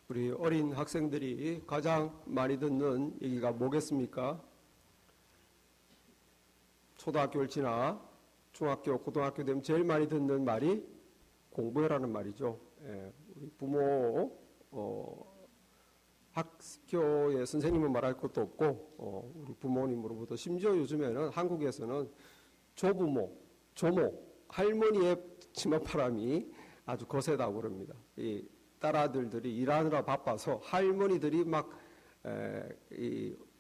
우리 어린 학생들이 가장 많이 듣는 얘기가 뭐겠습니까? 초등학교를 지나 중학교, 고등학교 되면 제일 많이 듣는 말이 공부해라는 말이죠. 우리 부모, 학교의 선생님은 말할 것도 없고, 우리 부모님으로부터 심지어 요즘에는 한국에서는 조부모, 조모, 할머니의 치맛바람이 아주 거세다고 그럽니다. 이 딸아들들이 일하느라 바빠서 할머니들이 막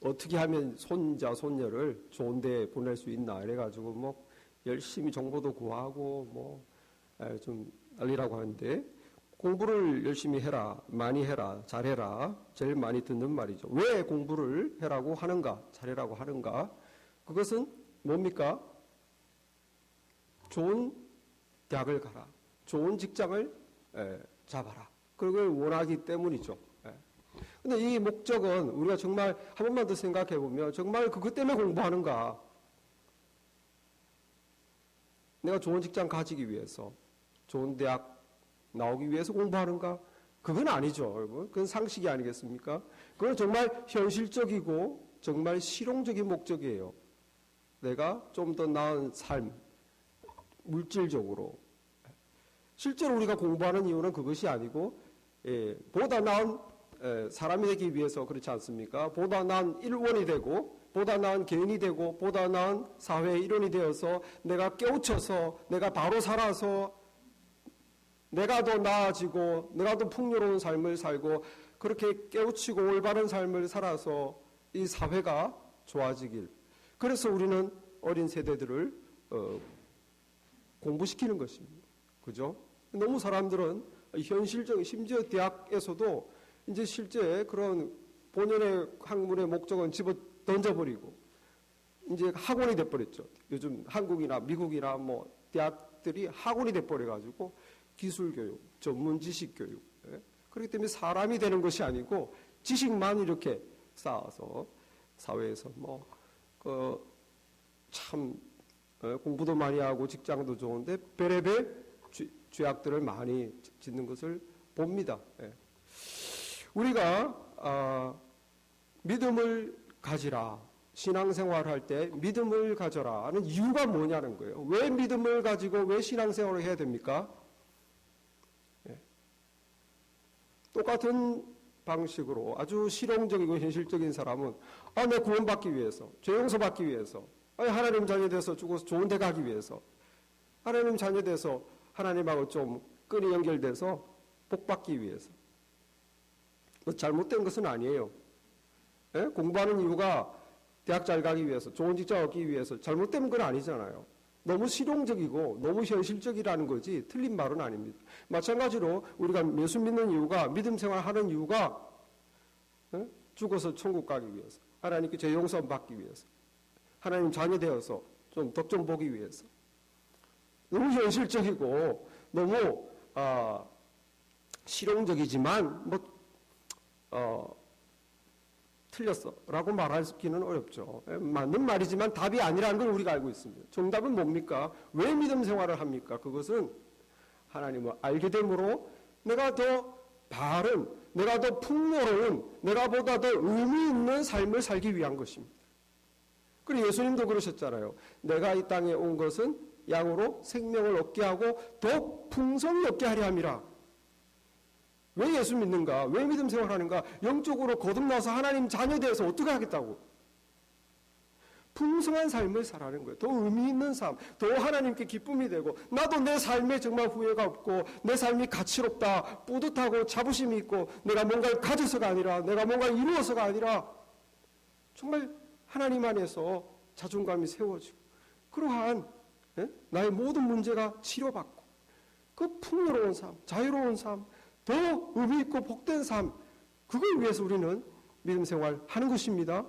어떻게 하면 손자, 손녀를 좋은 데 보낼 수 있나 이래가지고 뭐 열심히 정보도 구하고 좀 난리라고 하는데, 공부를 열심히 해라, 많이 해라, 잘해라, 제일 많이 듣는 말이죠. 왜 공부를 해라고 하는가, 잘해라고 하는가? 그것은 뭡니까? 좋은 대학을 가라, 좋은 직장을 잡아라, 그걸 원하기 때문이죠. 근데 이 목적은 우리가 정말 한 번만 더 생각해 보면 정말 그것 때문에 공부하는가? 내가 좋은 직장 가지기 위해서, 좋은 대학 나오기 위해서 공부하는가? 그건 아니죠, 여러분. 그건 상식이 아니겠습니까? 그건 정말 현실적이고 정말 실용적인 목적이에요. 내가 좀 더 나은 삶, 물질적으로. 실제로 우리가 공부하는 이유는 그것이 아니고, 보다 나은 사람이 되기 위해서 그렇지 않습니까? 보다 나은 일원이 되고, 보다 나은 개인이 되고, 보다 나은 사회의 일원이 되어서 내가 깨우쳐서, 내가 바로 살아서 내가 더 나아지고, 내가 더 풍요로운 삶을 살고, 그렇게 깨우치고 올바른 삶을 살아서 이 사회가 좋아지길. 그래서 우리는 어린 세대들을 공부시키는 것입니다. 그죠? 너무 사람들은 현실적인, 심지어 대학에서도 이제 실제 그런 본연의 학문의 목적은 집어 던져버리고 이제 학원이 돼버렸죠. 요즘 한국이나 미국이나 뭐 대학들이 학원이 돼버려가지고 기술교육, 전문 지식교육. 그렇기 때문에 사람이 되는 것이 아니고 지식만 이렇게 쌓아서 사회에서 참 공부도 많이 하고 직장도 좋은데 별의별 죄악들을 많이 짓는 것을 봅니다. 우리가 믿음을 가지라, 신앙생활을 할 때 믿음을 가져라 하는 이유가 뭐냐는 거예요. 왜 믿음을 가지고 왜 신앙생활을 해야 됩니까? 똑같은 방식으로 아주 실용적이고 현실적인 사람은 내 구원받기 위해서, 죄 용서받기 위해서, 하나님 자녀 돼서 죽어서 좋은 데 가기 위해서, 하나님 자녀 돼서 하나님하고 좀 끈이 연결돼서 복받기 위해서. 잘못된 것은 아니에요. 공부하는 이유가 대학 잘 가기 위해서, 좋은 직장 얻기 위해서 잘못된 건 아니잖아요. 너무 실용적이고 너무 현실적이라는 거지 틀린 말은 아닙니다. 마찬가지로 우리가 예수 믿는 이유가, 믿음 생활하는 이유가 죽어서 천국 가기 위해서, 하나님께 죄 용서 받기 위해서, 하나님 자녀 되어서 좀 덕 좀 보기 위해서. 너무 현실적이고 너무 실용적이지만 틀렸어 라고 말하기는 어렵죠. 맞는 말이지만 답이 아니라는 걸 우리가 알고 있습니다. 정답은 뭡니까? 왜 믿음 생활을 합니까? 그것은 하나님을 알게 되므로 내가 더 바른, 내가 더 풍요로운, 내가 보다 더 의미 있는 삶을 살기 위한 것입니다. 그리고 예수님도 그러셨잖아요. 내가 이 땅에 온 것은 양으로 생명을 얻게 하고 더 풍성히 얻게 하려 함이라. 왜 예수 믿는가? 왜 믿음 생활하는가? 영적으로 거듭나서 하나님 자녀 되어서 어떻게 하겠다고? 풍성한 삶을 살아가는 거예요. 더 의미 있는 삶, 더 하나님께 기쁨이 되고, 나도 내 삶에 정말 후회가 없고 내 삶이 가치롭다, 뿌듯하고 자부심이 있고, 내가 뭔가를 가져서가 아니라, 내가 뭔가를 이루어서가 아니라 정말 하나님 안에서 자존감이 세워지고, 그러한 나의 모든 문제가 치료받고, 그 풍요로운 삶, 자유로운 삶, 더 의미 있고 복된 삶, 그걸 위해서 우리는 믿음 생활 하는 것입니다.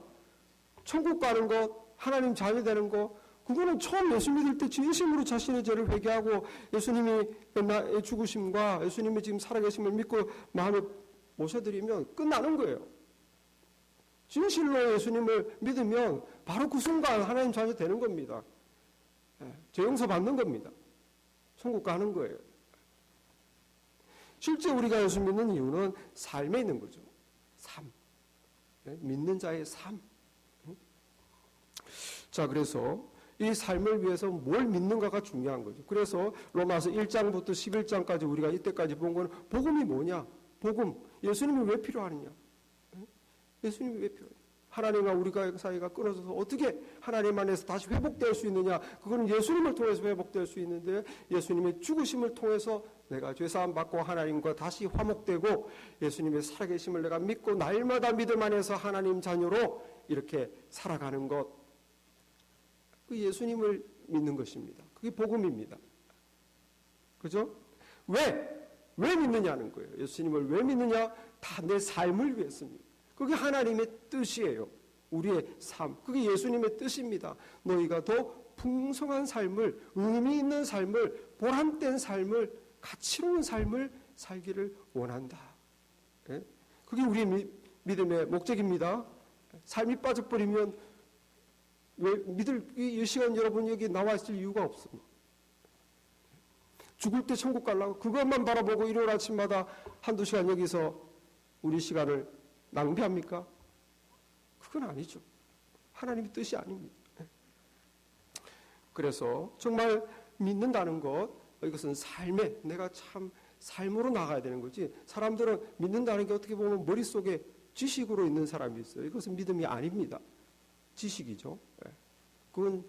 천국 가는 것, 하나님 자녀 되는 것, 그거는 처음 예수 믿을 때 진심으로 자신의 죄를 회개하고 예수님이 나의 죽으심과 예수님이 지금 살아계심을 믿고 마음에 모셔드리면 끝나는 거예요. 진실로 예수님을 믿으면 바로 그 순간 하나님 자녀 되는 겁니다. 죄 용서 받는 겁니다. 천국 가는 거예요. 실제 우리가 예수 믿는 이유는 삶에 있는 거죠. 삶. 믿는 자의 삶. 자, 그래서 이 삶을 위해서 뭘 믿는가가 중요한 거죠. 그래서 로마서 1장부터 11장까지 우리가 이때까지 본 건 복음이 뭐냐? 복음. 예수님이 왜 필요하느냐? 예수님이 왜 필요하냐? 하나님과 우리가 사이가 끊어져서 어떻게 하나님 안에서 다시 회복될 수 있느냐? 그거는 예수님을 통해서 회복될 수 있는데 예수님의 죽으심을 통해서 내가 죄사함 받고 하나님과 다시 화목되고 예수님의 살아계심을 내가 믿고 날마다 믿음 안에서 하나님 자녀로 이렇게 살아가는 것. 그 예수님을 믿는 것입니다. 그게 복음입니다. 그죠? 왜 믿느냐는 거예요. 예수님을 왜 믿느냐? 다 내 삶을 위해서입니다. 그게 하나님의 뜻이에요. 우리의 삶. 그게 예수님의 뜻입니다. 너희가 더 풍성한 삶을, 의미 있는 삶을, 보람된 삶을, 가치로운 삶을 살기를 원한다. 예? 그게 우리의 믿음의 목적입니다. 삶이 빠져버리면 왜 믿을 이 시간 여러분 여기 나와 있을 이유가 없습니다. 죽을 때 천국 가려고 그것만 바라보고 일요일 아침마다 한두 시간 여기서 우리 시간을 낭비합니까? 그건 아니죠. 하나님의 뜻이 아닙니다. 그래서 정말 믿는다는 것, 이것은 삶에 내가 참 삶으로 나가야 되는 거지. 사람들은 믿는다는 게 어떻게 보면 머릿속에 지식으로 있는 사람이 있어요. 이것은 믿음이 아닙니다. 지식이죠. 그건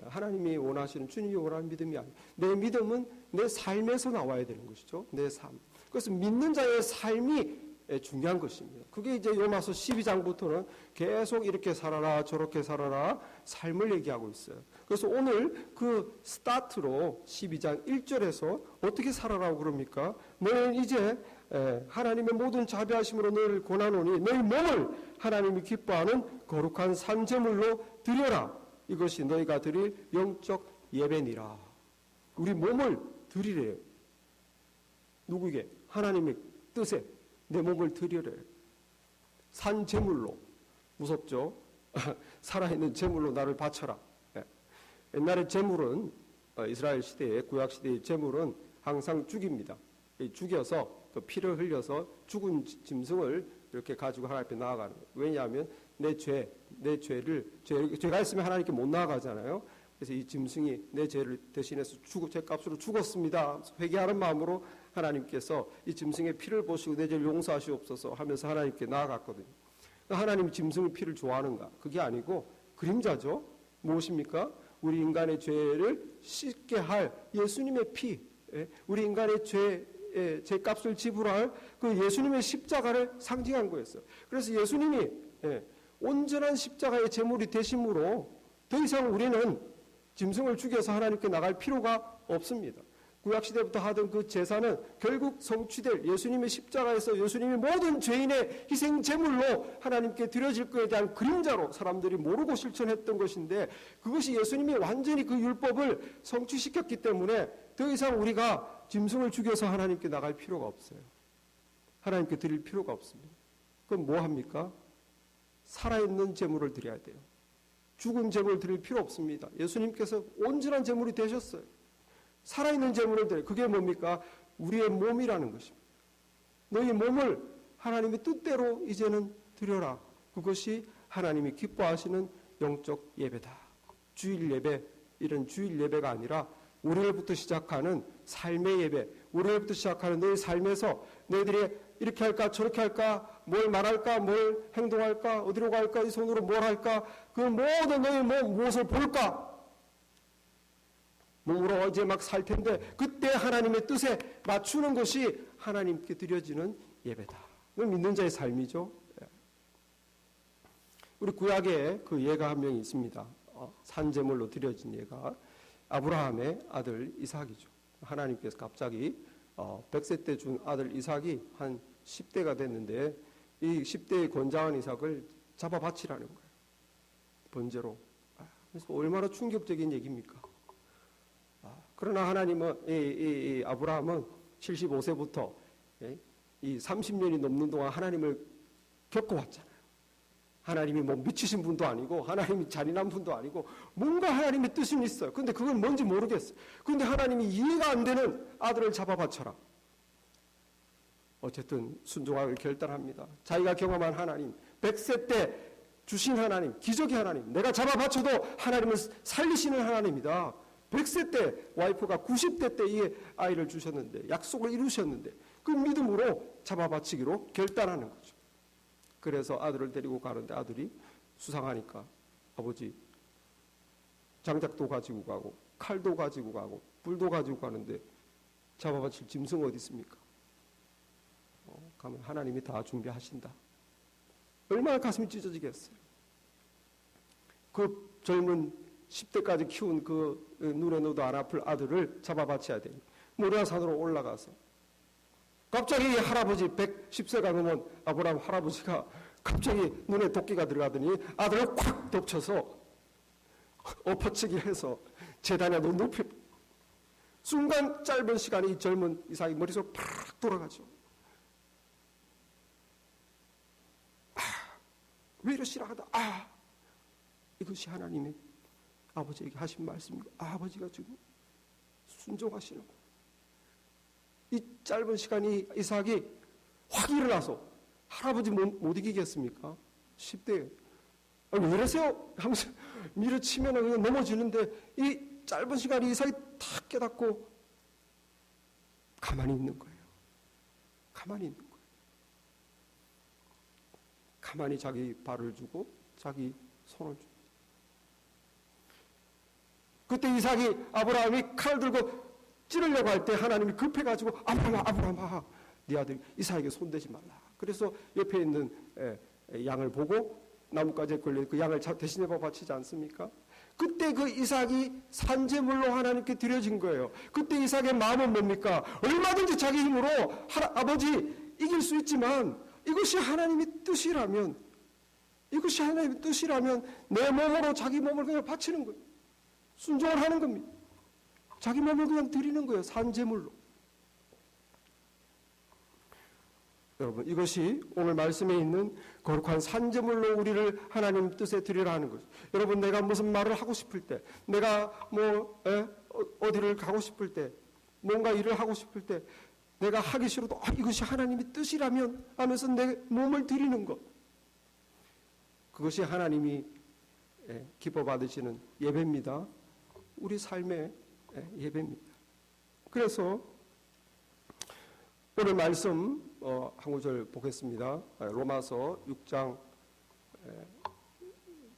하나님이 원하시는, 주님이 원하는 믿음이 아니에요. 내 믿음은 내 삶에서 나와야 되는 것이죠. 내 삶. 그래서 믿는 자의 삶이 중요한 것입니다. 그게 이제 로마서 12장부터는 계속 이렇게 살아라 저렇게 살아라 삶을 얘기하고 있어요. 그래서 오늘 그 스타트로 12장 1절에서 어떻게 살아라고 그럽니까? 너는 이제 하나님의 모든 자비하심으로 너를 권하노니 너희 몸을 하나님이 기뻐하는 거룩한 산제물로 드려라. 이것이 너희가 드릴 영적 예배니라. 우리 몸을 드리래요. 누구에게? 하나님의 뜻에 내 몸을 드리래. 산제물로. 무섭죠? 살아있는 제물로 나를 바쳐라. 옛날에 제물은 이스라엘 시대에, 구약 시대의 제물은 항상 죽입니다. 죽여서 그 피를 흘려서 죽은 짐승을 이렇게 가지고 하나님 앞에 나아가는 거예요. 왜냐하면 내 죄가 있으면 하나님께 못 나아가잖아요. 그래서 이 짐승이 내 죄를 대신해서 죄값으로 죽었습니다. 회개하는 마음으로 하나님께서 이 짐승의 피를 보시고 내 죄를 용서하시옵소서 하면서 하나님께 나아갔거든요. 하나님이 짐승의 피를 좋아하는가? 그게 아니고 그림자죠. 무엇입니까? 우리 인간의 죄를 씻게 할 예수님의 피, 우리 인간의 죄값을 지불할 그 예수님의 십자가를 상징한 거였어요. 그래서 예수님이 온전한 십자가의 제물이 되심으로 더 이상 우리는 짐승을 죽여서 하나님께 나갈 필요가 없습니다. 구약시대부터 하던 그 제사는 결국 성취될 예수님의 십자가에서 예수님이 모든 죄인의 희생 제물로 하나님께 드려질 것에 대한 그림자로 사람들이 모르고 실천했던 것인데, 그것이 예수님이 완전히 그 율법을 성취시켰기 때문에 더 이상 우리가 짐승을 죽여서 하나님께 나갈 필요가 없어요. 하나님께 드릴 필요가 없습니다. 그럼 뭐 합니까? 살아있는 제물을 드려야 돼요. 죽은 제물을 드릴 필요 없습니다. 예수님께서 온전한 제물이 되셨어요. 살아있는 제물을 드려요. 그게 뭡니까? 우리의 몸이라는 것입니다. 너희 몸을 하나님의 뜻대로 이제는 드려라. 그것이 하나님이 기뻐하시는 영적 예배다. 주일 예배, 이런 주일 예배가 아니라 월요일부터 시작하는 삶의 예배, 월요일부터 시작하는 너희 삶에서 너희들이 이렇게 할까 저렇게 할까, 뭘 말할까 뭘 행동할까, 어디로 갈까, 이 손으로 뭘 할까, 그 모든 너희 몸 무엇을 볼까, 몸으로 이제 막 살 텐데 그때 하나님의 뜻에 맞추는 것이 하나님께 드려지는 예배다. 그건 믿는 자의 삶이죠. 우리 구약에 그 예가 한 명이 있습니다. 산제물로 드려진 예가 아브라함의 아들 이삭이죠. 하나님께서 갑자기 100세 때 준 아들 이삭이 한 10대가 됐는데 이 10대의 건장한 이삭을 잡아 바치라는 거예요. 번제로. 그래서 얼마나 충격적인 얘기입니까? 그러나 하나님은 이 아브라함은 75세부터 이 30년이 넘는 동안 하나님을 겪어왔잖아요. 하나님이 뭐 미치신 분도 아니고 하나님이 잔인한 분도 아니고 뭔가 하나님의 뜻은 있어요. 근데 그건 뭔지 모르겠어요. 근데 하나님이 이해가 안 되는 아들을 잡아 바쳐라. 어쨌든 순종하기를 결단합니다. 자기가 경험한 하나님, 100세 때 주신 하나님, 기적의 하나님, 내가 잡아바쳐도 하나님은 살리시는 하나님이다. 100세 때 와이프가 90대 때 이 아이를 주셨는데, 약속을 이루셨는데 그 믿음으로 잡아바치기로 결단하는 거죠. 그래서 아들을 데리고 가는데 아들이 수상하니까 아버지 장작도 가지고 가고 칼도 가지고 가고 불도 가지고 가는데 잡아바칠 짐승 어디 있습니까? 가면 하나님이 다 준비하신다. 얼마나 가슴이 찢어지겠어요. 그 젊은 10대까지 키운 그 눈에 넣어도 안 아플 아들을 잡아바쳐야 되니 모리아산으로 올라가서 갑자기 할아버지 110세가 넘은 아브라함 할아버지가 갑자기 눈에 도끼가 들어가더니 아들을 콱 덮쳐서 엎어치기 해서 재단에 높이 순간 짧은 시간에 이 젊은 이삭이 머릿속 팍 돌아가죠. 왜 이러시라 하다 이것이 하나님이 아버지에게 하신 말씀이고 아버지가 지금 순종하시는 거예요. 이 짧은 시간이 이삭이 확 일어나서 할아버지 못 이기겠습니까? 10대 왜 이러세요? 하면서 밀어치면 그냥 넘어지는데 이 짧은 시간에 이삭이 탁 깨닫고 가만히 있는 거예요. 가만히 있는 거예요. 가만히 자기 발을 주고 자기 손을 줍니다. 그때 이삭이 아브라함이 칼 들고 찌르려고 할 때 하나님이 급해가지고 아브라함아 네 아들 이삭에게 손대지 말라. 그래서 옆에 있는 양을 보고 나뭇가지에 걸려 그 양을 대신에 바치지 않습니까? 그때 그 이삭이 산제물로 하나님께 드려진 거예요. 그때 이삭의 마음은 뭡니까? 얼마든지 자기 힘으로 아버지 이길 수 있지만 이것이 하나님의 뜻이라면 내 몸으로 자기 몸을 그냥 바치는 거예요. 순종을 하는 겁니다. 자기 몸을 그냥 드리는 거예요. 산제물로. 여러분 이것이 오늘 말씀에 있는 거룩한 산제물로 우리를 하나님 뜻에 드리라 하는 거죠. 여러분 내가 무슨 말을 하고 싶을 때, 내가 어디를 가고 싶을 때, 뭔가 일을 하고 싶을 때 내가 하기 싫어도 이것이 하나님의 뜻이라면 하면서 내 몸을 드리는 것, 그것이 하나님이 기뻐 받으시는 예배입니다. 우리 삶의 예배입니다. 그래서 오늘 말씀 한 구절 보겠습니다. 로마서 6장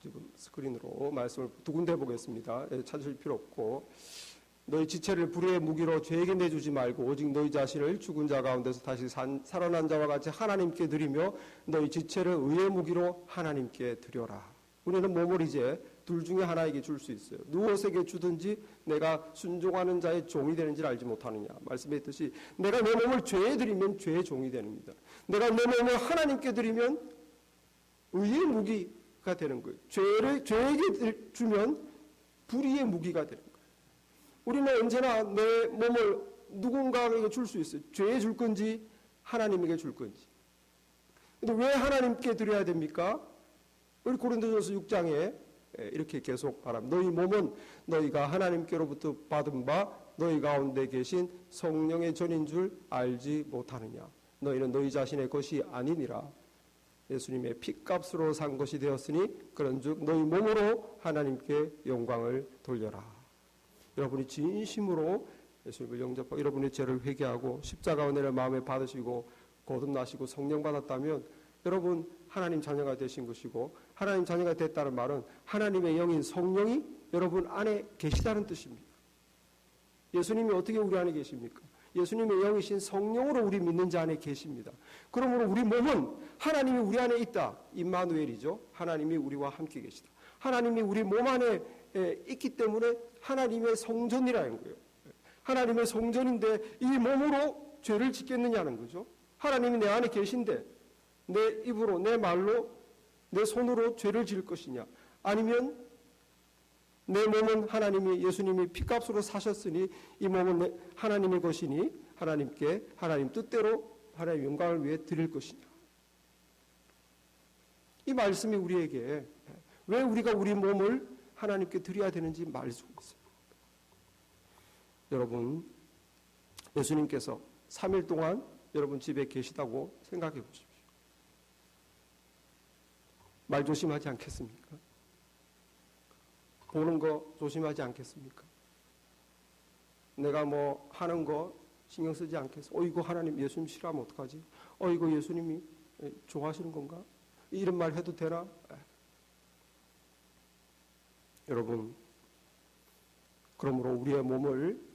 지금 스크린으로 말씀을 두 군데 보겠습니다. 찾으실 필요 없고 너희 지체를 불의의 무기로 죄에게 내주지 말고 오직 너희 자신을 죽은 자 가운데서 다시 살아난 자와 같이 하나님께 드리며 너희 지체를 의의 무기로 하나님께 드려라. 우리는 몸을 이제 둘 중에 하나에게 줄 수 있어요. 누구에게 주든지 내가 순종하는 자의 종이 되는지를 알지 못하느냐. 말씀했듯이 내가 내 몸을 죄에 드리면 죄의 종이 됩니다. 내가 내 몸을 하나님께 드리면 의의 무기가 되는 거예요. 죄에게 주면 불의의 무기가 되는 거예요. 우리는 언제나 내 몸을 누군가에게 줄 수 있어요. 죄에 줄 건지 하나님에게 줄 건지. 근데 왜 하나님께 드려야 됩니까? 우리 고린도전서 6장에 이렇게 계속 말합니다. 너희 몸은 너희가 하나님께로부터 받은 바 너희 가운데 계신 성령의 전인 줄 알지 못하느냐. 너희는 너희 자신의 것이 아니니라. 예수님의 피값으로 산 것이 되었으니 그런즉 너희 몸으로 하나님께 영광을 돌려라. 여러분이 진심으로 예수님을 영접하고 여러분의 죄를 회개하고 십자가 은혜를 마음에 받으시고 거듭나시고 성령 받았다면 여러분 하나님 자녀가 되신 것이고 하나님 자녀가 됐다는 말은 하나님의 영인 성령이 여러분 안에 계시다는 뜻입니다. 예수님이 어떻게 우리 안에 계십니까? 예수님의 영이신 성령으로 우리 믿는 자 안에 계십니다. 그러므로 우리 몸은 하나님이 우리 안에 있다. 임마누엘이죠. 하나님이 우리와 함께 계시다. 하나님이 우리 몸 안에 있기 때문에 하나님의 성전이라는 거예요. 하나님의 성전인데 이 몸으로 죄를 짓겠느냐는 거죠. 하나님이 내 안에 계신데 내 입으로 내 말로 내 손으로 죄를 지을 것이냐, 아니면 내 몸은 하나님이 예수님이 피값으로 사셨으니 이 몸은 하나님의 것이니 하나님께 하나님 뜻대로 하나님의 영광을 위해 드릴 것이냐. 이 말씀이 우리에게 왜 우리가 우리 몸을 하나님께 드려야 되는지 말해주고 있어요. 여러분 예수님께서 3일 동안 여러분 집에 계시다고 생각해 보십시오. 말 조심하지 않겠습니까? 보는 거 조심하지 않겠습니까? 내가 뭐 하는 거 신경 쓰지 않겠어? 이거 하나님 예수님 싫어하면 어떡하지? 이거 예수님이 좋아하시는 건가? 이런 말 해도 되나? 여러분, 그러므로 우리의 몸을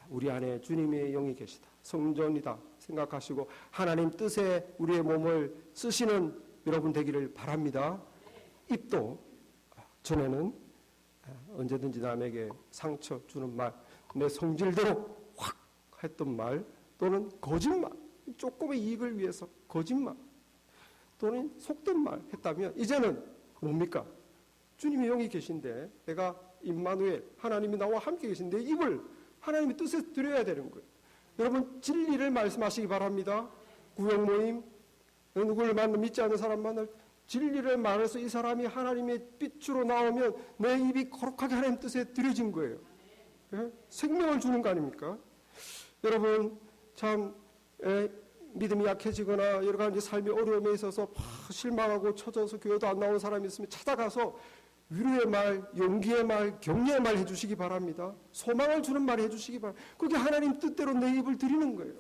우리 안에 주님의 영이 계시다, 성전이다 생각하시고 하나님 뜻에 우리의 몸을 쓰시는 여러분 되기를 바랍니다. 입도 전에는 언제든지 남에게 상처 주는 말, 내 성질대로 확 했던 말, 또는 거짓말, 조금의 이익을 위해서 거짓말, 또는 속된 말 했다면 이제는 뭡니까? 주님의 영이 계신데, 내가 임마누엘 하나님이 나와 함께 계신데 입을 하나님의 뜻에 드려야 되는 거예요. 여러분 진리를 말씀하시기 바랍니다. 구역 모임 누구를 만나 믿지 않는 사람 만날 진리를 말해서 이 사람이 하나님의 빛으로 나오면 내 입이 거룩하게 하나님 뜻에 드려진 거예요. 예? 생명을 주는 거 아닙니까? 여러분 참 믿음이 약해지거나 여러 가지 삶의 어려움에 있어서 실망하고 처져서 교회도 안 나오는 사람이 있으면 찾아가서 위로의 말, 용기의 말, 격려의 말 해주시기 바랍니다. 소망을 주는 말 해주시기 바랍니다. 그게 하나님 뜻대로 내 입을 드리는 거예요.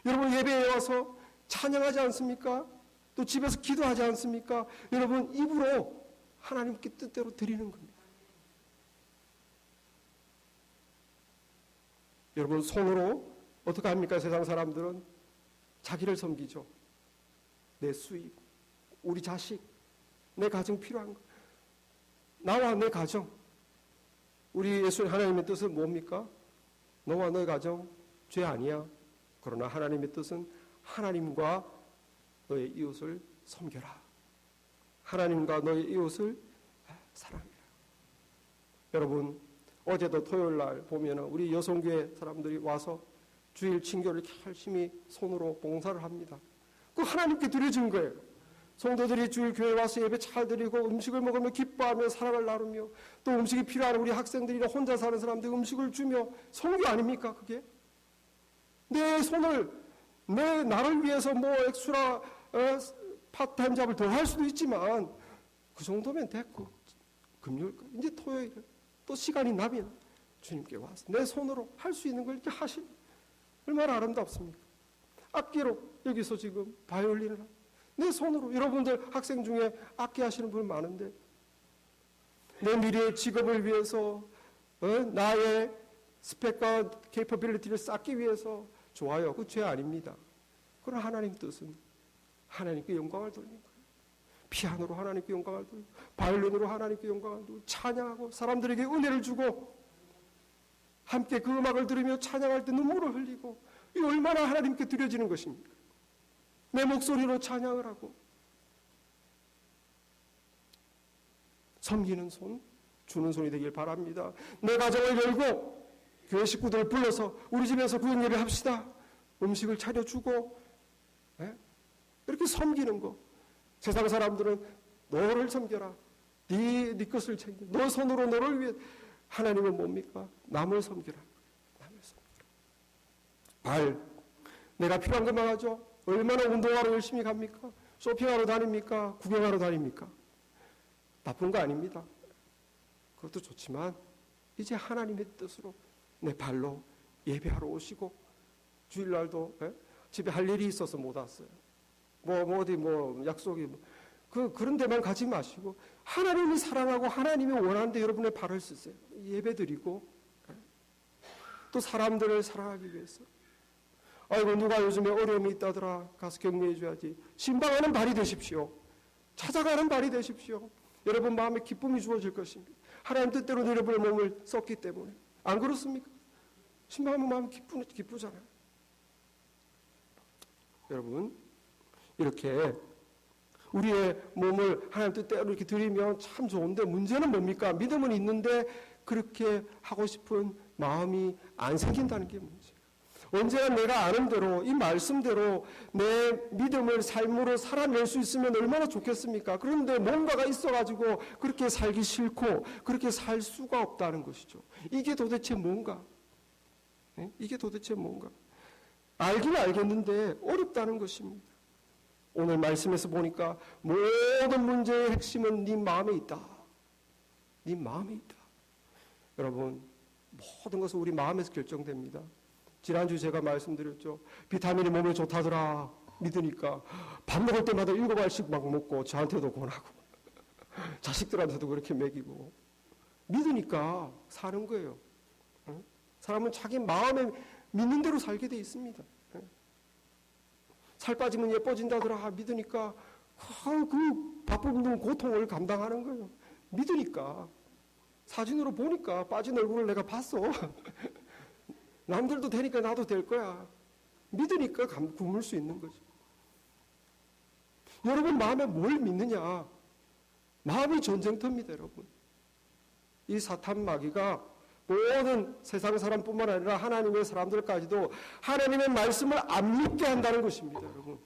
여러분 예배에 와서 찬양하지 않습니까? 또 집에서 기도하지 않습니까? 여러분 입으로 하나님께 뜻대로 드리는 겁니다. 여러분 손으로 어떻게 합니까? 세상 사람들은 자기를 섬기죠. 내 수입, 우리 자식, 내 가정 필요한 거, 나와 내 가정. 우리 예수 하나님의 뜻은 뭡니까? 너와 너의 가정 죄 아니야. 그러나 하나님의 뜻은 하나님과 너의 이웃을 섬겨라. 하나님과 너의 이웃을 사랑해라. 여러분 어제도 토요일 날 보면 우리 여성교회 사람들이 와서 주일 친교를 열심히 손으로 봉사를 합니다. 그 하나님께 드려진 거예요. 성도들이 주일 교회에 와서 예배 잘 드리고 음식을 먹으며 기뻐하며 사랑을 나누며 또 음식이 필요한 우리 학생들이나 혼자 사는 사람들 음식을 주며 선교 아닙니까 그게? 내 손을 나를 위해서 뭐 엑스트라 파트타임 잡을 더 할 수도 있지만 그 정도면 됐고 금요일 이제 토요일 또 시간이 나면 주님께 와서 내 손으로 할 수 있는 걸 이렇게 하시는 얼마나 아름답습니까? 악기로 여기서 지금 바이올린을 내 손으로 여러분들 학생 중에 악기 하시는 분 많은데 내 미래의 직업을 위해서 나의 스펙과 케이퍼빌리티를 쌓기 위해서 좋아요. 그 죄 아닙니다. 그러나 하나님 뜻은 하나님께 영광을 돌리는 거예요. 피아노로 하나님께 영광을 돌리고 바이올린으로 하나님께 영광을 돌리고 찬양하고 사람들에게 은혜를 주고 함께 그 음악을 들으며 찬양할 때 눈물을 흘리고 이 얼마나 하나님께 드려지는 것입니까? 내 목소리로 찬양을 하고 섬기는 손, 주는 손이 되길 바랍니다. 내 가정을 열고 교회 식구들을 불러서 우리 집에서 구역 예배 합시다. 음식을 차려주고 이렇게 섬기는 거. 세상 사람들은 너를 섬겨라. 네 것을 챙겨. 너 손으로 너를 위해. 하나님은 뭡니까? 남을 섬기라. 남을 섬기라. 발. 내가 필요한 것만 하죠. 얼마나 운동하러 열심히 갑니까? 쇼핑하러 다닙니까? 구경하러 다닙니까? 나쁜 거 아닙니다. 그것도 좋지만 이제 하나님의 뜻으로 내 발로 예배하러 오시고 주일날도 집에 할 일이 있어서 못 왔어요. 어디 약속이 그런 데만 가지 마시고 하나님이 사랑하고 하나님이 원하는데 여러분의 발을 쓰세요. 예배 드리고 또 사람들을 사랑하기 위해서 아이고 누가 요즘에 어려움이 있다더라 가서 격려해 줘야지. 신방하는 발이 되십시오. 찾아가는 발이 되십시오. 여러분 마음에 기쁨이 주어질 것입니다. 하나님 뜻대로 여러분의 몸을 썼기 때문에. 안 그렇습니까? 신방하면 마음이 기쁘잖아요. 여러분 이렇게 우리의 몸을 하나님 뜻대로 이렇게 드리면 참 좋은데 문제는 뭡니까? 믿음은 있는데 그렇게 하고 싶은 마음이 안 생긴다는 게 문제예요. 언제나 내가 아는 대로 이 말씀대로 내 믿음을 삶으로 살아낼 수 있으면 얼마나 좋겠습니까? 그런데 뭔가가 있어가지고 그렇게 살기 싫고 그렇게 살 수가 없다는 것이죠. 이게 도대체 뭔가? 이게 도대체 뭔가? 알긴 알겠는데 어렵다는 것입니다. 오늘 말씀에서 보니까 모든 문제의 핵심은 네 마음에 있다. 네 마음에 있다. 여러분, 모든 것은 우리 마음에서 결정됩니다. 지난주 제가 말씀드렸죠. 비타민이 몸에 좋다더라 믿으니까 밥 먹을 때마다 7알씩 막 먹고 저한테도 권하고 자식들한테도 그렇게 먹이고 믿으니까 사는 거예요. 사람은 자기 마음에 믿는 대로 살게 돼 있습니다. 살 빠지면 예뻐진다더라 믿으니까 그 바쁜 고통을 감당하는 거예요. 믿으니까. 사진으로 보니까 빠진 얼굴을 내가 봤어. 남들도 되니까 나도 될 거야. 믿으니까 굶을 수 있는 거죠. 여러분 마음에 뭘 믿느냐? 마음이 전쟁터입니다, 여러분. 이 사탄 마귀가 모든 세상 사람뿐만 아니라 하나님의 사람들까지도 하나님의 말씀을 안 믿게 한다는 것입니다, 여러분.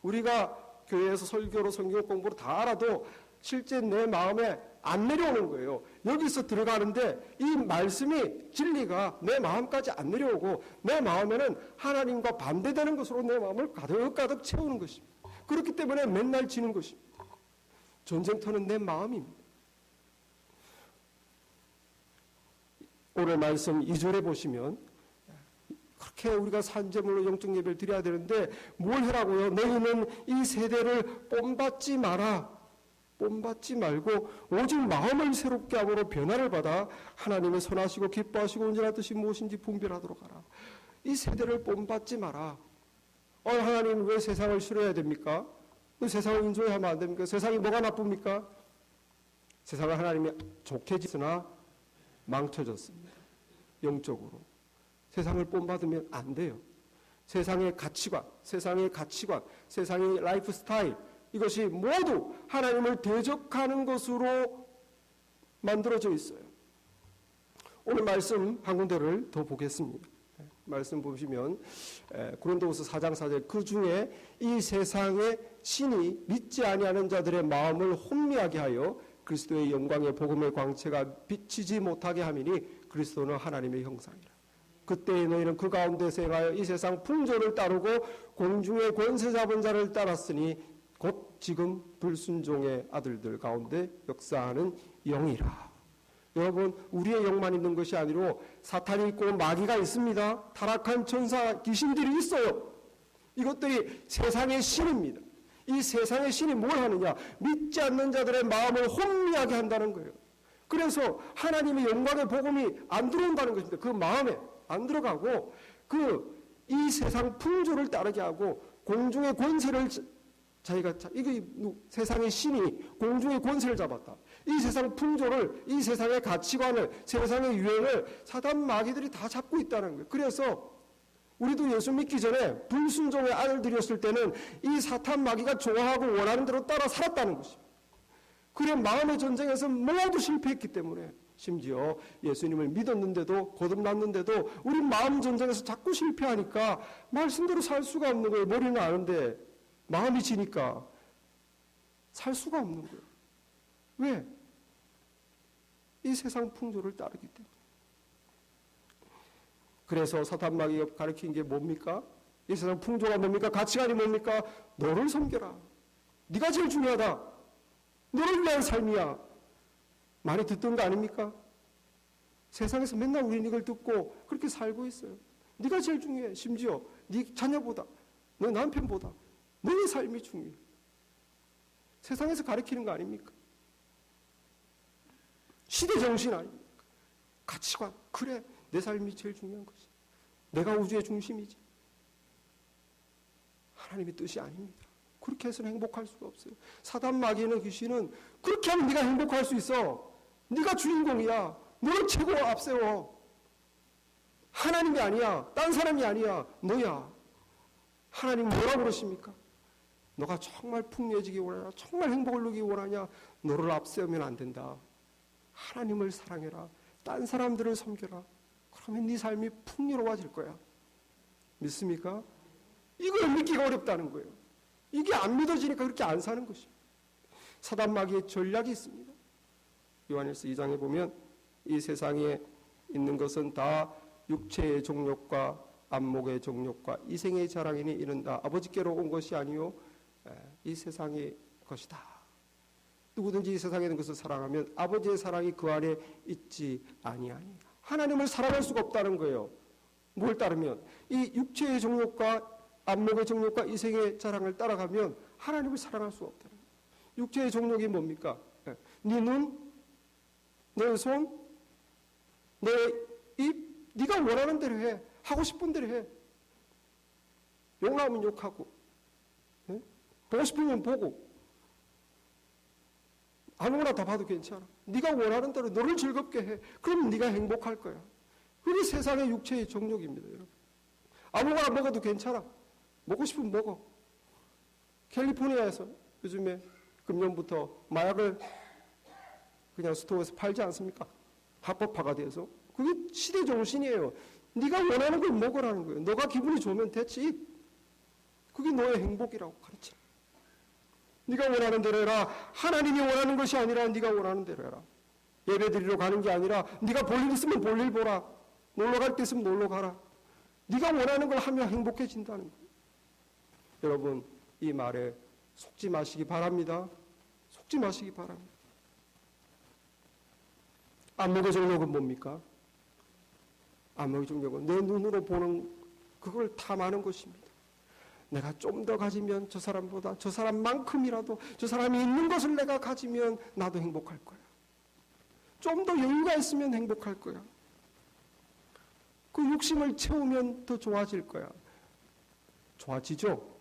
우리가 교회에서 설교로 성경 공부로 다 알아도 실제 내 마음에 안 내려오는 거예요. 여기서 들어가는데 이 말씀이 진리가 내 마음까지 안 내려오고 내 마음에는 하나님과 반대되는 것으로 내 마음을 가득가득 채우는 것입니다. 그렇기 때문에 맨날 지는 것입니다. 전쟁터는 내 마음입니다. 오늘 말씀 2절에 보시면 그렇게 우리가 산제물로 영적 예배를 드려야 되는데 뭘 하라고요? 너희는 이 세대를 본받지 마라. 본받지 말고 오직 마음을 새롭게 함으로 변화를 받아 하나님의 선하시고 기뻐하시고 온전한 뜻이 무엇인지 분별하도록 하라. 이 세대를 본받지 마라. 하나님 왜 세상을 싫어해야 됩니까? 왜 세상을 인조해하면 안 됩니까? 세상이 뭐가 나쁩니까? 세상을 하나님이 좋게 짓으나 망쳐졌습니다. 영적으로. 세상을 본받으면 안 돼요. 세상의 가치관, 세상의 라이프 스타일, 이것이 모두 하나님을 대적하는 것으로 만들어져 있어요. 오늘 말씀 한 군데를 더 보겠습니다. 말씀 보시면 고린도후서 4장 4절 그 중에 이 세상의 신이 믿지 아니하는 자들의 마음을 혼미하게 하여 그리스도의 영광의 복음의 광채가 비치지 못하게 함이니 그리스도는 하나님의 형상이라. 그때 너희는 그 가운데서 행하여 이 세상 풍조를 따르고 공중의 권세 잡은 자를 따랐으니 곧 지금 불순종의 아들들 가운데 역사하는 영이라. 여러분, 우리의 영만 있는 것이 아니라 사탄이 있고 마귀가 있습니다. 타락한 천사 귀신들이 있어요. 이것들이 세상의 신입니다. 이 세상의 신이 뭘 하느냐? 믿지 않는 자들의 마음을 혼미하게 한다는 거예요. 그래서 하나님의 영광의 복음이 안 들어온다는 것입니다. 그 마음에 안 들어가고 이 세상 풍조를 따르게 하고 공중의 권세를 이게 세상의 신이 공중의 권세를 잡았다. 이 세상 풍조를, 이 세상의 가치관을, 세상의 유행을 사단 마귀들이 다 잡고 있다는 거예요. 그래서 우리도 예수 믿기 전에 불순종의 아들들이었을 때는 이 사탄 마귀가 좋아하고 원하는 대로 따라 살았다는 것입니다. 그래 마음의 전쟁에서 모두 실패했기 때문에 심지어 예수님을 믿었는데도 거듭났는데도 우리 마음 전쟁에서 자꾸 실패하니까 말씀대로 살 수가 없는 거예요. 머리는 아는데 마음이 지니까 살 수가 없는 거예요. 왜? 이 세상 풍조를 따르기 때문에. 그래서 사탄 마귀가 가르친 게 뭡니까? 이 세상 풍조가 뭡니까? 가치관이 뭡니까? 너를 섬겨라. 네가 제일 중요하다. 너를 위한 삶이야. 많이 듣던 거 아닙니까? 세상에서 맨날 우리는 이걸 듣고 그렇게 살고 있어요. 네가 제일 중요해. 심지어 네 자녀보다, 너 남편보다 너의 삶이 중요해. 세상에서 가르치는 거 아닙니까? 시대 정신 아닙니까? 가치관. 그래, 내 삶이 제일 중요한 것이. 내가 우주의 중심이지. 하나님의 뜻이 아닙니다. 그렇게 해서는 행복할 수가 없어요. 사단 마귀는 귀신은 그렇게 하면 네가 행복할 수 있어. 네가 주인공이야. 너를 최고 앞세워. 하나님이 아니야. 딴 사람이 아니야. 너야. 하나님 뭐라고 그러십니까? 너가 정말 풍요해지기 원하냐? 정말 행복을 누리기 원하냐? 너를 앞세우면 안 된다. 하나님을 사랑해라. 딴 사람들을 섬겨라. 그러면 네 삶이 풍요로워질 거야. 믿습니까? 이걸 믿기가 어렵다는 거예요. 이게 안 믿어지니까 그렇게 안 사는 것입니다. 사단 마귀의 전략이 있습니다. 요한일서 2장에 보면 이 세상에 있는 것은 다 육체의 정욕과 안목의 정욕과 이생의 자랑이니 이른다. 아버지께로 온 것이 아니요 이 세상의 것이다. 누구든지 이 세상에 있는 것을 사랑하면 아버지의 사랑이 그 안에 있지 아니하니. 하나님을 사랑할 수가 없다는 거예요. 뭘 따르면 이 육체의 정욕과 안목의 정욕과 이생의 자랑을 따라가면 하나님을 사랑할 수가 없다는 거예요. 육체의 정욕이 뭡니까? 네 눈, 내 손, 내 입, 네가 원하는 대로 해. 하고 싶은 대로 해. 욕 나오면 욕하고, 보고 싶으면 보고, 아무거나 다 봐도 괜찮아. 네가 원하는 대로 너를 즐겁게 해. 그럼 네가 행복할 거야. 그게 세상의 육체의 정욕입니다, 여러분. 아무거나 먹어도 괜찮아. 먹고 싶으면 먹어. 캘리포니아에서 요즘에 금년부터 마약을 그냥 스토어에서 팔지 않습니까? 합법화가 돼서. 그게 시대 정신이에요. 네가 원하는 걸 먹으라는 거예요. 너가 기분이 좋으면 됐지. 그게 너의 행복이라고 가르쳐. 네가 원하는 대로 해라. 하나님이 원하는 것이 아니라 네가 원하는 대로 해라. 예배 드리러 가는 게 아니라 네가 볼 일 있으면 볼 일 보라. 놀러 갈 때 있으면 놀러 가라. 네가 원하는 걸 하면 행복해진다는 거예요. 여러분, 이 말에 속지 마시기 바랍니다. 속지 마시기 바랍니다. 안목의 정욕은 뭡니까? 안목의 정욕은 내 눈으로 보는 그걸 탐하는 것입니다. 내가 좀 더 가지면 저 사람보다 저 사람만큼이라도 저 사람이 있는 것을 내가 가지면 나도 행복할 거야. 좀 더 여유가 있으면 행복할 거야. 그 욕심을 채우면 더 좋아질 거야. 좋아지죠?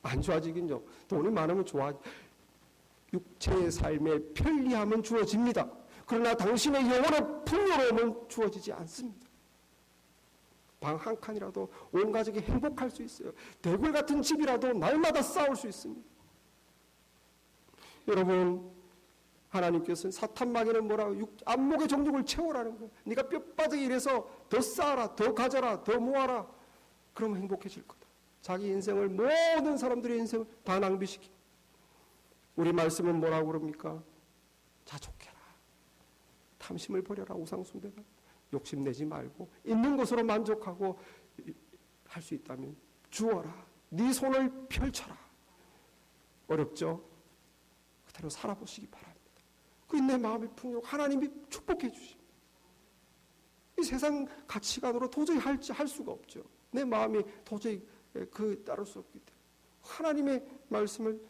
안 좋아지긴요. 돈이 많으면 육체의 삶의 편리함은 주어집니다. 그러나 당신의 영혼의 풍요로움은 주어지지 않습니다. 방 한 칸이라도 온 가족이 행복할 수 있어요. 대굴 같은 집이라도 날마다 싸울 수 있습니다. 여러분, 하나님께서는 사탄 마귀는 뭐라고? 안목의 정욕을 채우라는 거예요. 네가 뼈바닥에 일해서 더 쌓아라, 더 가져라, 더 모아라. 그러면 행복해질 거다. 자기 인생을, 모든 사람들의 인생을 다 낭비시키. 우리 말씀은 뭐라고 그럽니까? 자족해라. 탐심을 버려라. 우상숭배다. 욕심내지 말고 있는 것으로 만족하고 할 수 있다면 주어라. 네 손을 펼쳐라. 어렵죠? 그대로 살아보시기 바랍니다. 그 내 마음의 풍요 하나님이 축복해 주십니다. 이 세상 가치관으로 도저히 할 수가 없죠. 내 마음이 도저히 따를 수 없기 때문에 하나님의 말씀을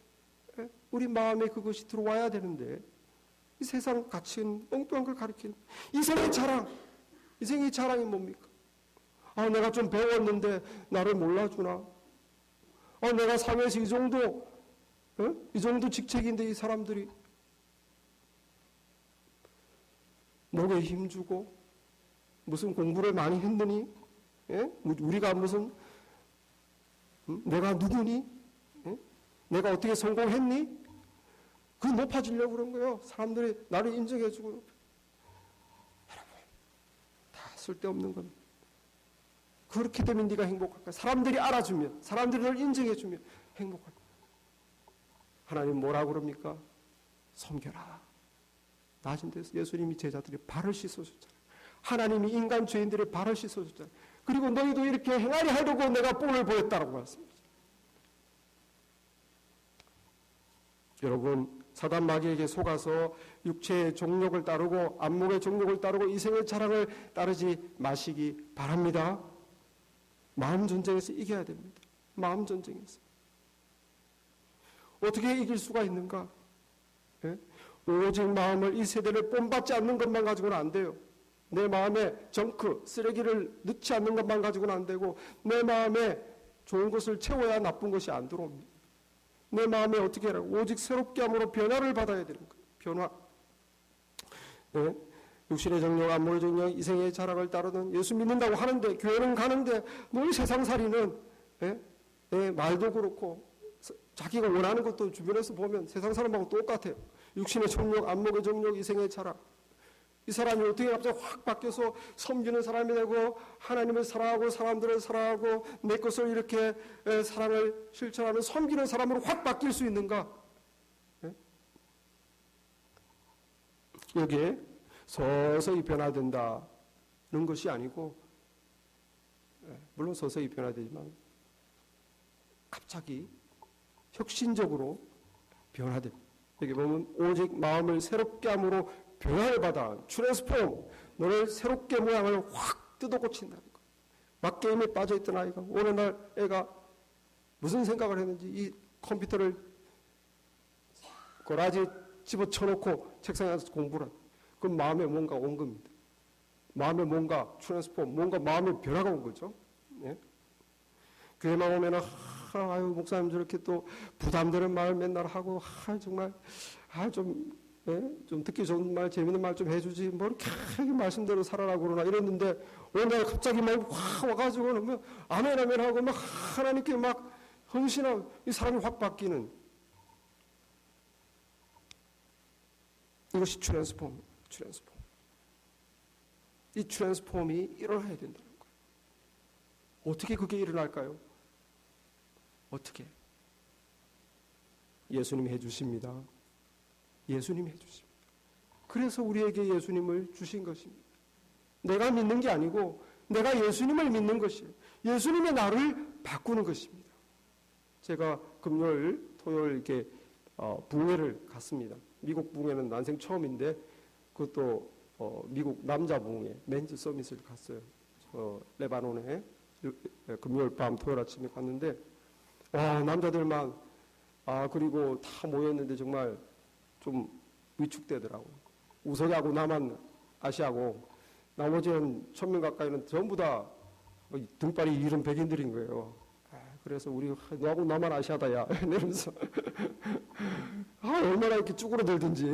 우리 마음에 그것이 들어와야 되는데 이 세상 가치는 엉뚱한 걸 가리키는 이생의 자랑. 이생의 자랑이 뭡니까? 내가 좀 배웠는데 나를 몰라주나? 내가 사회에서 이 정도 직책인데 이 사람들이 목에 힘주고 무슨 공부를 많이 했느니? 우리가 무슨 내가 누구니? 내가 어떻게 성공했니? 그 높아지려고 그런 거예요. 사람들이 나를 인정해주고. 여러분, 다 쓸데없는 겁니다. 그렇게 되면 네가 행복할 거야. 사람들이 알아주면, 사람들이 널 인정해주면 행복할 거야. 하나님 뭐라고 그럽니까? 섬겨라. 낮은 데서 예수님이 제자들의 발을 씻어줬잖아요. 하나님이 인간 죄인들의 발을 씻어줬잖아요. 그리고 너희도 이렇게 행하리 하려고 내가 본을 보였다라고 말씀하셨어요. 여러분, 사단 마귀에게 속아서 육체의 정욕을 따르고 안목의 정욕을 따르고 이생의 자랑을 따르지 마시기 바랍니다. 마음 전쟁에서 이겨야 됩니다. 마음 전쟁에서. 어떻게 이길 수가 있는가? 오직 마음을 이 세대를 본받지 않는 것만 가지고는 안 돼요. 내 마음에 정크, 쓰레기를 넣지 않는 것만 가지고는 안 되고 내 마음에 좋은 것을 채워야 나쁜 것이 안 들어옵니다. 내 마음에 어떻게 하라고? 오직 새롭게 함으로 변화를 받아야 되는 거예요. 변화. 육신의 정욕, 안목의 정욕, 이생의 자랑을 따르는 예수 믿는다고 하는데 교회는 가는데 너무 세상살이는 말도 그렇고 자기가 원하는 것도 주변에서 보면 세상 사람하고 똑같아요. 육신의 정욕, 안목의 정욕, 이생의 자랑. 이 사람이 어떻게 갑자기 확 바뀌어서 섬기는 사람이 되고 하나님을 사랑하고 사람들을 사랑하고 내 것을 이렇게 사랑을 실천하는 섬기는 사람으로 확 바뀔 수 있는가? 여기에 서서히 변화된다는 것이 아니고 물론 서서히 변화되지만 갑자기 혁신적으로 변화됩니다. 여기 보면 오직 마음을 새롭게 함으로 변화를 받아 트랜스폼, 너를 새롭게 모양을 확 뜯어 고친다는 거예요. 막 게임에 빠져있던 아이가 어느 날 애가 무슨 생각을 했는지 이 컴퓨터를 꼬라지에 집어쳐놓고 책상에 앉아서 공부를 하는, 그 마음에 뭔가 온 겁니다. 마음에 뭔가 트랜스폼, 뭔가 마음의 변화가 온 거죠. 예? 교회만 오면은 아유 목사님 저렇게 또 부담되는 말 맨날 하고 정말 좀 듣기 좋은 말, 재밌는 말 좀 해주지 뭐 이렇게 말씀대로 살아라고 그러나 이랬는데 어느 날 갑자기 막 확 와가지고 그러면 아멘 아멘 하고 막 하나님께 막 헌신하고 이 사람이 확 바뀌는, 이것이 트랜스폼. 이 트랜스폼이 일어나야 된다는 거예요. 어떻게 그게 일어날까요? 어떻게? 예수님이 해주십니다. 예수님이 해주십니다. 그래서 우리에게 예수님을 주신 것입니다. 내가 믿는 게 아니고 내가 예수님을 믿는 것이에요. 예수님의 나를 바꾸는 것입니다. 제가 금요일, 토요일 이렇게 붕회를 갔습니다. 미국 붕회는 난생 처음인데 그것도 미국 남자 붕회 맨즈 서밋을 갔어요. 레바논에 금요일 밤 토요일 아침에 갔는데 남자들만 그리고 다 모였는데 정말 좀 위축되더라고요. 우석이하고 나만 아시아고 나머지는 1000명 가까이는 전부 다 등발이 이른 백인들인 거예요. 그래서 우리 너하고 나만 아시아다야 이러면서 얼마나 이렇게 쭈그러들든지.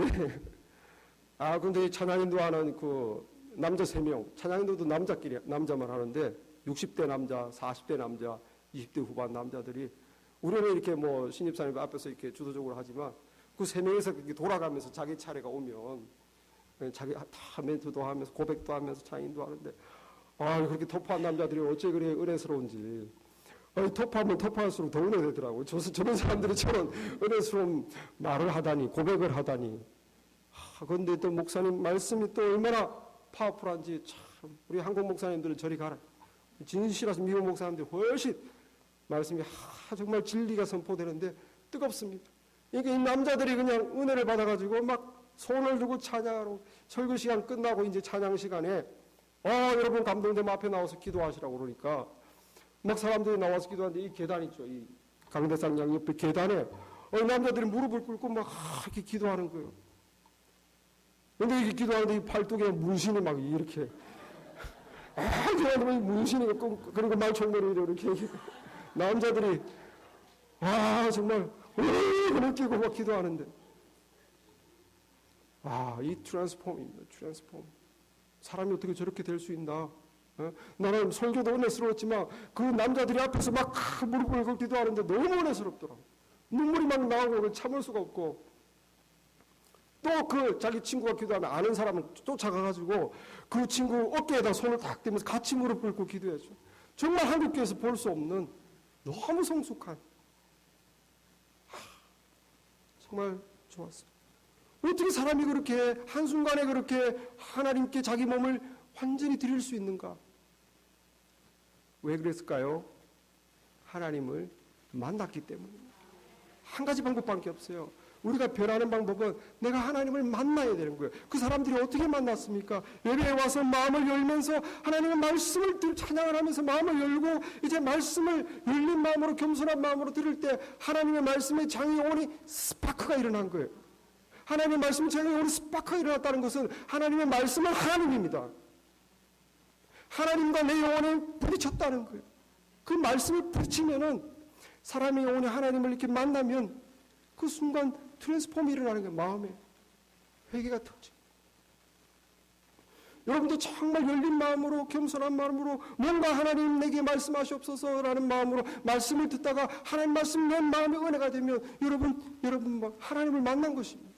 근데 찬양인도 하는 그 남자 3명, 찬양인도도 남자끼리 남자만 하는데 60대 남자, 40대 남자, 20대 후반 남자들이, 우리는 이렇게 뭐 신입사님 앞에서 이렇게 주도적으로 하지만 그 3명이서 이렇게 돌아가면서 자기 차례가 오면 자기 다 멘트도 하면서 고백도 하면서 찬양인도 하는데 그렇게 터프한 남자들이 어째 그래 은혜스러운지. 터프하면 터프할수록 더 은혜되더라고요. 저런 사람들이 저런 은혜스러운 말을 하다니, 고백을 하다니. 그런데 또 목사님 말씀이 또 얼마나 파워풀한지 참, 우리 한국 목사님들은 저리 가라. 진실하신 미국 목사님들이 훨씬 말씀이 정말 진리가 선포되는데 뜨겁습니다. 이게 이 남자들이 그냥 은혜를 받아가지고 막 손을 들고 찬양하러, 설교 시간 끝나고 이제 찬양 시간에 여러분 감동되면 앞에 나와서 기도하시라고 그러니까 막 사람들이 나와서 기도하는데 이 계단 있죠. 이 강대상 양옆에 계단에 남자들이 무릎을 꿇고 막 이렇게 기도하는 거예요. 근데 이렇게 기도하는데 이 팔뚝에 문신이 막 이렇게 기도하면 문신이 그리고 말총머리 이렇게 남자들이 정말 느끼고 막 기도하는데 이 트랜스폼입니다. 트랜스폼. 사람이 어떻게 저렇게 될 수 있나? 나는 설교도 은혜스러웠지만 그 남자들이 앞에서 막 무릎을 꿇고 기도하는데 너무 은혜스럽더라. 눈물이 막 나오고 참을 수가 없고, 또 그 자기 친구가 기도하면 아는 사람은 쫓아가가지고 그 친구 어깨에다 손을 탁 대면서 같이 무릎 꿇고 기도해줘. 정말 한국교회에서 볼 수 없는 너무 성숙한, 정말 좋았어요. 어떻게 사람이 그렇게 한순간에 그렇게 하나님께 자기 몸을 완전히 드릴 수 있는가? 왜 그랬을까요? 하나님을 만났기 때문입니다. 한 가지 방법밖에 없어요. 우리가 변하는 방법은 내가 하나님을 만나야 되는 거예요. 그 사람들이 어떻게 만났습니까? 예배에 와서 마음을 열면서 하나님의 말씀을 찬양을 하면서 마음을 열고 이제 말씀을 열린 마음으로 겸손한 마음으로 들을 때 하나님의 말씀의 장의 영혼이 스파크가 일어난 거예요. 하나님의 말씀의 장의 영혼이 스파크가 일어났다는 것은 하나님의 말씀은 하나님입니다. 하나님과 내 영혼이 부딪혔다는 거예요. 그 말씀이 부딪히면은 사람의 영혼이 하나님을 이렇게 만나면 그 순간 트랜스폼이 일어나는 거예요. 마음에 회개가 터져. 여러분도 정말 열린 마음으로 겸손한 마음으로 뭔가 하나님 내게 말씀하시옵소서라는 마음으로 말씀을 듣다가 하나님 말씀 내 마음에 은혜가 되면 여러분 하나님을 만난 것입니다.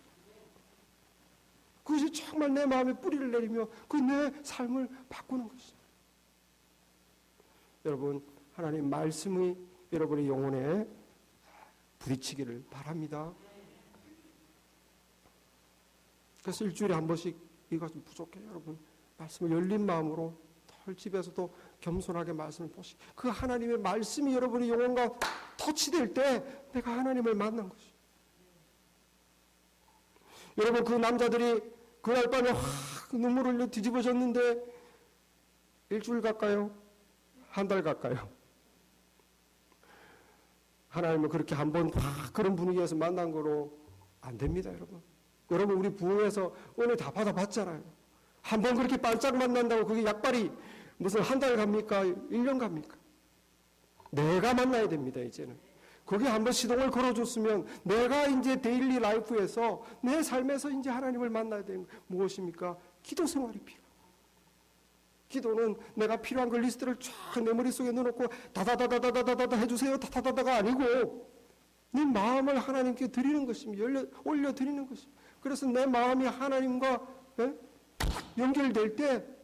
그것이 정말 내 마음에 뿌리를 내리며 그 내 삶을 바꾸는 것입니다. 여러분 하나님 말씀이 여러분의 영혼에 부딪히기를 바랍니다. 그래서 일주일에 한 번씩 이거 좀 부족해요. 여러분 말씀을 열린 마음으로 더 집에서도 겸손하게 말씀을 보시. 그 하나님의 말씀이 여러분의 영혼과 터치될 때 내가 하나님을 만난 것이. 여러분, 그 남자들이 그날 밤에 확 눈물을 흘려 뒤집어졌는데 일주일 가까요? 한 달 가까요? 하나님은 그렇게 한번 확 그런 분위기에서 만난 거로 안 됩니다, 여러분. 여러분, 우리 부흥에서 은혜 다 받아봤잖아요. 한번 그렇게 반짝 만난다고 그게 약발이 무슨 한 달 갑니까? 1년 갑니까? 내가 만나야 됩니다, 이제는. 거기 한번 시동을 걸어줬으면 내가 이제 데일리 라이프에서 내 삶에서 이제 하나님을 만나야 되는 무엇입니까? 기도 생활이 필요해요. 기도는 내가 필요한 그 리스트를 쫙 내 머릿속에 넣어놓고 다다다다다다다다 해주세요 다다다다가 아니고 내 마음을 하나님께 드리는 것입니다. 올려드리는 것입니다. 그래서 내 마음이 하나님과 연결될 때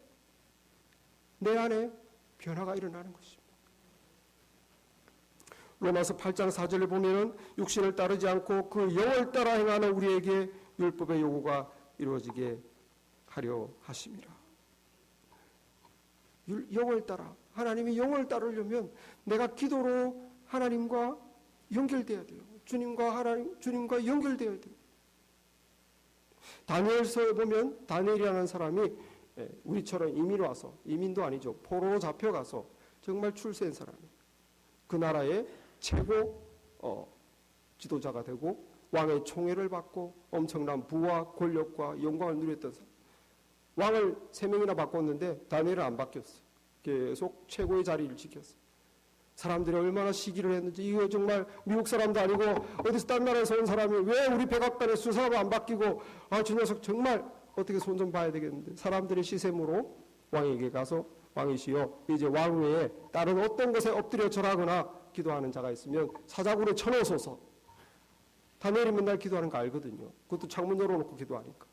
내 안에 변화가 일어나는 것입니다. 로마서 8장 4절에 보면은 육신을 따르지 않고 그 영을 따라 행하는 우리에게 율법의 요구가 이루어지게 하려 하심이라. 영을 따라, 하나님이 영을 따르려면 내가 기도로 하나님과 연결돼야 돼요. 주님과 연결돼야 돼요. 다니엘서에 보면 다니엘이라는 사람이 우리처럼 이민 와서, 이민도 아니죠, 포로로 잡혀가서 정말 출세한 사람이에요. 그 나라의 최고 지도자가 되고 왕의 총애를 받고 엄청난 부와 권력과 영광을 누렸던 사람. 왕을 3명이나 바꿨는데 다니엘은 안 바뀌었어. 계속 최고의 자리를 지켰어. 사람들이 얼마나 시기를 했는지, 이거 정말 미국 사람도 아니고 어디서 딴 나라에서 온 사람이 왜 우리 백악관에서 저 사람 안 바뀌고, 저 녀석 정말 어떻게 손 좀 봐야 되겠는데, 사람들의 시샘으로 왕에게 가서 왕이시여 이제 왕 외에 다른 어떤 것에 엎드려 절하거나 기도하는 자가 있으면 사자굴에 쳐넣으소서. 다니엘이 맨날 기도하는 거 알거든요. 그것도 창문 열어놓고 기도하니까.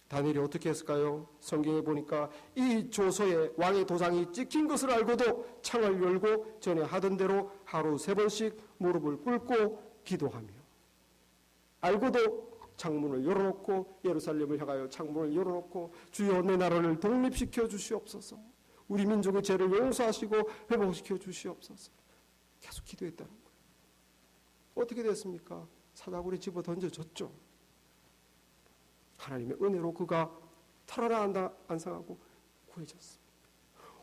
다니엘이 어떻게 했을까요? 성경에 보니까 이 조서에 왕의 도장이 찍힌 것을 알고도 창을 열고 전에 하던 대로 하루 3번씩 무릎을 꿇고 기도하며, 알고도 창문을 열어놓고 예루살렘을 향하여 창문을 열어놓고 주여 내 나라를 독립시켜 주시옵소서, 우리 민족의 죄를 용서하시고 회복시켜 주시옵소서. 계속 기도했다는 거예요. 어떻게 됐습니까? 사자굴에 집어 던져졌죠. 하나님의 은혜로 그가 살아나 안상하고 구해졌습니다.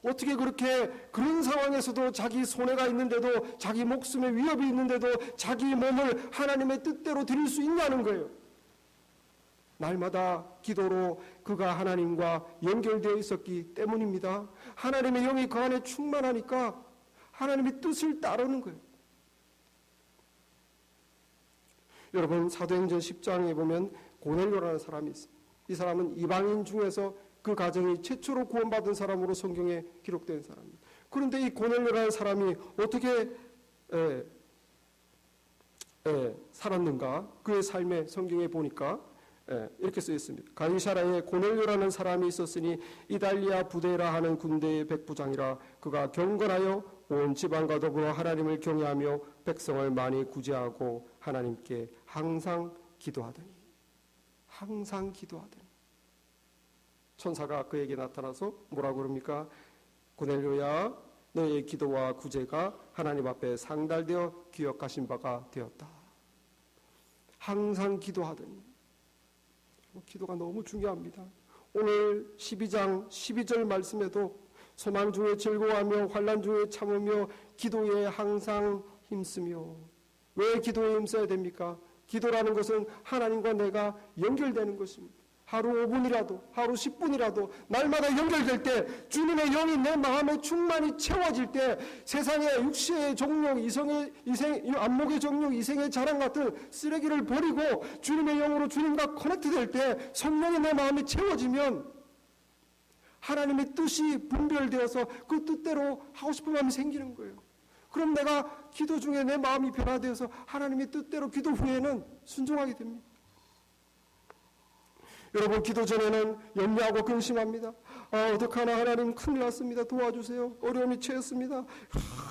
어떻게 그렇게 그런 상황에서도 자기 손해가 있는데도, 자기 목숨의 위협이 있는데도 자기 몸을 하나님의 뜻대로 드릴 수 있냐는 거예요. 날마다 기도로 그가 하나님과 연결되어 있었기 때문입니다. 하나님의 영이 그 안에 충만하니까 하나님의 뜻을 따르는 거예요. 여러분, 사도행전 10장에 보면 고넬료라는 사람이 있습니다. 이 사람은 이방인 중에서 그 가정이 최초로 구원받은 사람으로 성경에 기록된 사람입니다. 그런데 이 고넬료라는 사람이 어떻게 살았는가? 그의 삶에 성경에 보니까 이렇게 쓰여 있습니다. 가이사라에 고넬료라는 사람이 있었으니 이달리아 부데라 하는 군대의 백부장이라. 그가 경건하여 온 지방과 더불어 하나님을 경외하며 백성을 많이 구제하고 하나님께 항상 기도하더니. 천사가 그에게 나타나서 뭐라고 그럽니까? 고넬료야, 너의 기도와 구제가 하나님 앞에 상달되어 기억하신 바가 되었다. 항상 기도하더니. 기도가 너무 중요합니다. 오늘 12장 12절 말씀에도 소망 중에 즐거워하며 환난 중에 참으며 기도에 항상 힘쓰며. 왜 기도에 힘써야 됩니까? 기도라는 것은 하나님과 내가 연결되는 것입니다. 하루 5분이라도, 하루 10분이라도 날마다 연결될 때, 주님의 영이 내 마음에 충만히 채워질 때, 세상의 육체의 정욕, 안목의 정욕, 이생의 자랑 같은 쓰레기를 버리고 주님의 영으로 주님과 커넥트될 때, 성령이 내 마음에 채워지면 하나님의 뜻이 분별되어서 그 뜻대로 하고 싶은 마음이 생기는 거예요. 그럼 내가 기도 중에 내 마음이 변화되어서 하나님의 뜻대로 기도 후에는 순종하게 됩니다. 여러분, 기도 전에는 염려하고 근심합니다. 어떡하나 하나님, 큰일 났습니다. 도와주세요. 어려움이 처했습니다.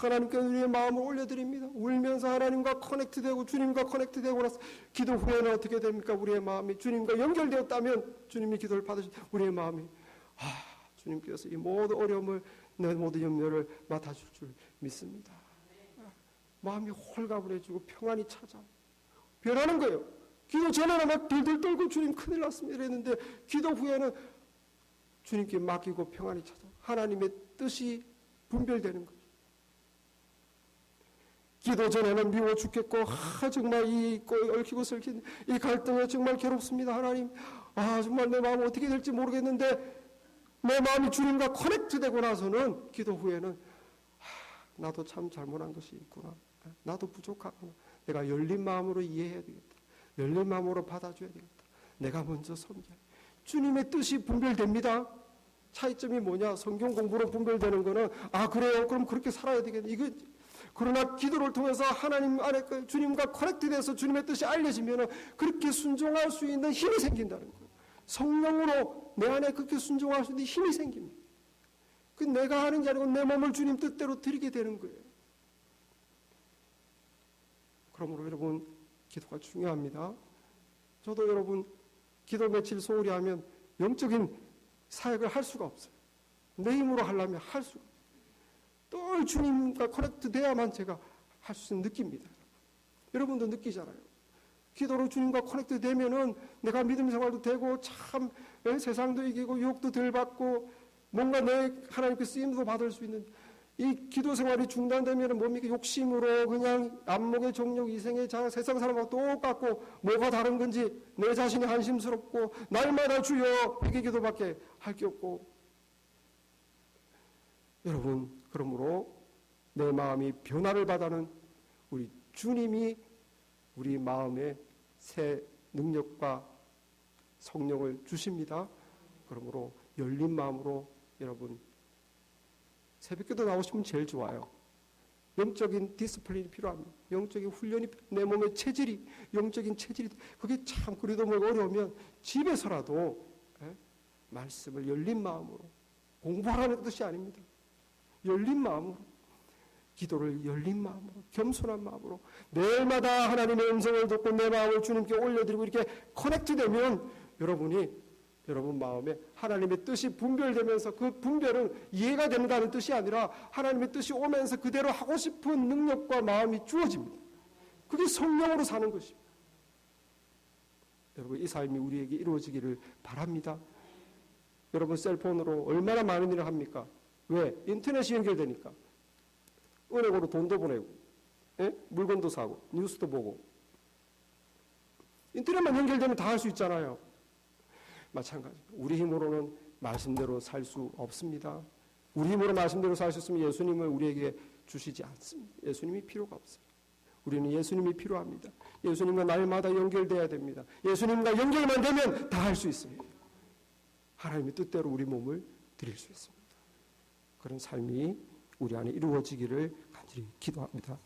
하나님께 우리의 마음을 올려드립니다. 울면서 하나님과 커넥트되고 주님과 커넥트되고 나서 기도 후에는 어떻게 됩니까? 우리의 마음이 주님과 연결되었다면, 주님이 기도를 받으신 우리의 마음이 주님께서 이 모든 어려움을, 내 모든 염려를 맡아줄 줄 믿습니다. 마음이 홀가분해지고 평안이 찾아 변하는 거예요. 기도 전에는 막 들들 떨고 주님 큰일 났습니다 이랬는데 기도 후에는 주님께 맡기고 평안이 찾아 하나님의 뜻이 분별되는 거예요. 기도 전에는 미워 죽겠고 정말 이 얽히고 설킨 이 갈등에 정말 괴롭습니다. 하나님, 정말 내 마음 어떻게 될지 모르겠는데 내 마음이 주님과 커넥트되고 나서는 기도 후에는 나도 참 잘못한 것이 있구나. 나도 부족하구나. 내가 열린 마음으로 이해해야 되겠다. 열린 마음으로 받아줘야 되겠다. 내가 먼저 섬겨야. 주님의 뜻이 분별됩니다. 차이점이 뭐냐? 성경 공부로 분별되는 거는 그래요? 그럼 그렇게 살아야 되겠네. 이거 그러나 기도를 통해서 하나님 안에 주님과 커넥트돼서 주님의 뜻이 알려지면 그렇게 순종할 수 있는 힘이 생긴다는 거예요. 성령으로 내 안에 그렇게 순종할 수 있는 힘이 생깁니다. 그 내가 하는 게 아니고 내 몸을 주님 뜻대로 드리게 되는 거예요. 그러므로 여러분 기도가 중요합니다. 저도 여러분 기도 며칠 소홀히 하면 영적인 사역을 할 수가 없어요. 내 힘으로 하려면 할 수가 없어요. 또 주님과 커넥트 돼야만 제가 할 수 있는 느낍니다. 여러분도 느끼잖아요. 기도로 주님과 커넥트 되면은 내가 믿음 생활도 되고 참 세상도 이기고 유혹도 덜 받고 뭔가 내 하나님께 쓰임도 받을 수 있는 이 기도 생활이 중단되면 뭡니까? 욕심으로 그냥 안목의 정욕, 이생의 자, 세상 사람과 똑같고 뭐가 다른 건지 내 자신이 한심스럽고 날마다 주여 회개 기도밖에 할 게 없고 여러분 그러므로 내 마음이 변화를 받아는 우리 주님이 우리 마음에 새 능력과 성령을 주십니다. 그러므로 열린 마음으로 여러분 새벽기도 나오시면 제일 좋아요. 영적인 디스플린이 필요합니다. 영적인 훈련이 내 몸의 체질이 영적인 체질이 그게 참 그래도 뭐 어려우면 집에서라도 말씀을 열린 마음으로 공부하라는 뜻이 아닙니다. 열린 마음으로 기도를 열린 마음으로 겸손한 마음으로 매일마다 하나님의 음성을 듣고 내 마음을 주님께 올려드리고 이렇게 커넥트되면 여러분 마음에 하나님의 뜻이 분별되면서 그 분별은 이해가 된다는 뜻이 아니라 하나님의 뜻이 오면서 그대로 하고 싶은 능력과 마음이 주어집니다. 그게 성령으로 사는 것입니다. 여러분 이 삶이 우리에게 이루어지기를 바랍니다. 여러분 셀폰으로 얼마나 많은 일을 합니까? 왜? 인터넷이 연결되니까. 은행으로 돈도 보내고 물건도 사고 뉴스도 보고 인터넷만 연결되면 다 할 수 있잖아요. 마찬가지. 우리 힘으로는 말씀대로 살 수 없습니다. 우리 힘으로 말씀대로 살 수 있으면 예수님을 우리에게 주시지 않습니다. 예수님이 필요가 없어요. 우리는 예수님이 필요합니다. 예수님과 날마다 연결돼야 됩니다. 예수님과 연결만 되면 다 할 수 있습니다. 하나님의 뜻대로 우리 몸을 드릴 수 있습니다. 그런 삶이 우리 안에 이루어지기를 간절히 기도합니다.